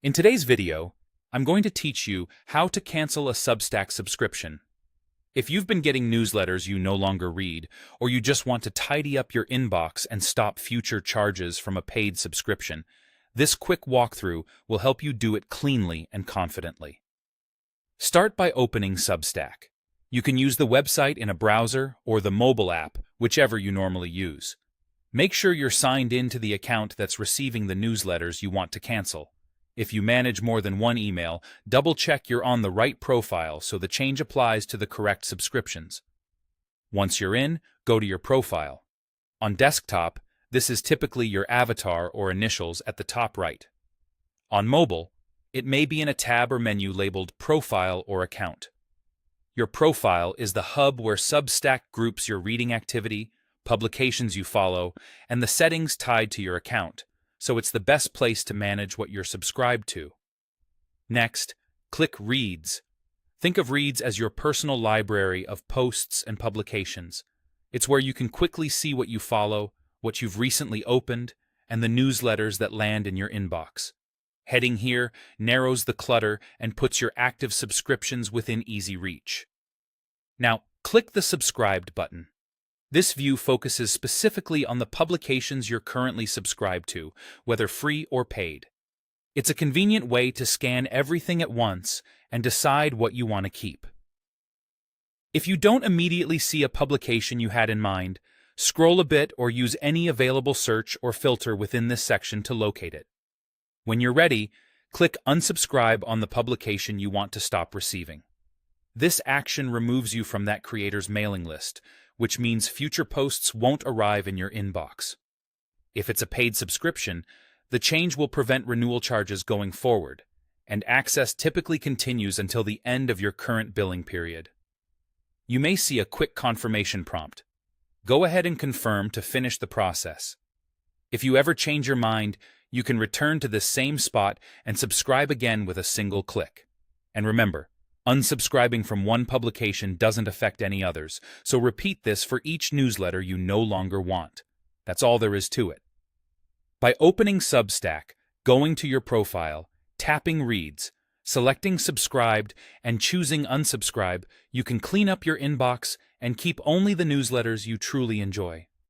In today's video, I'm going to teach you how to cancel a Substack subscription. If you've been getting newsletters you no longer read, or you just want to tidy up your inbox and stop future charges from a paid subscription, this quick walkthrough will help you do it cleanly and confidently. Start by opening Substack. You can use the website in a browser or the mobile app, whichever you normally use. Make sure you're signed in to the account that's receiving the newsletters you want to cancel. If you manage more than one email, double-check you're on the right profile so the change applies to the correct subscriptions. Once you're in, go to your profile. On desktop, this is typically your avatar or initials at the top right. On mobile, it may be in a tab or menu labeled Profile or Account. Your profile is the hub where Substack groups your reading activity, publications you follow, and the settings tied to your account, so it's the best place to manage what you're subscribed to. Next, click Reads. Think of Reads as your personal library of posts and publications. It's where you can quickly see what you follow, what you've recently opened, and the newsletters that land in your inbox. Heading here narrows the clutter and puts your active subscriptions within easy reach. Now, click the Subscribed button. This view focuses specifically on the publications you're currently subscribed to, whether free or paid. It's a convenient way to scan everything at once and decide what you want to keep. If you don't immediately see a publication you had in mind, scroll a bit or use any available search or filter within this section to locate it. When you're ready, click Unsubscribe on the publication you want to stop receiving. This action removes you from that creator's mailing list, which means future posts won't arrive in your inbox. If it's a paid subscription, the change will prevent renewal charges going forward, and access typically continues until the end of your current billing period. You may see a quick confirmation prompt. Go ahead and confirm to finish the process. If you ever change your mind, you can return to this same spot and subscribe again with a single click. And remember, unsubscribing from one publication doesn't affect any others, so repeat this for each newsletter you no longer want. That's all there is to it. By opening Substack, going to your profile, tapping Reads, selecting Subscribed, and choosing Unsubscribe, you can clean up your inbox and keep only the newsletters you truly enjoy.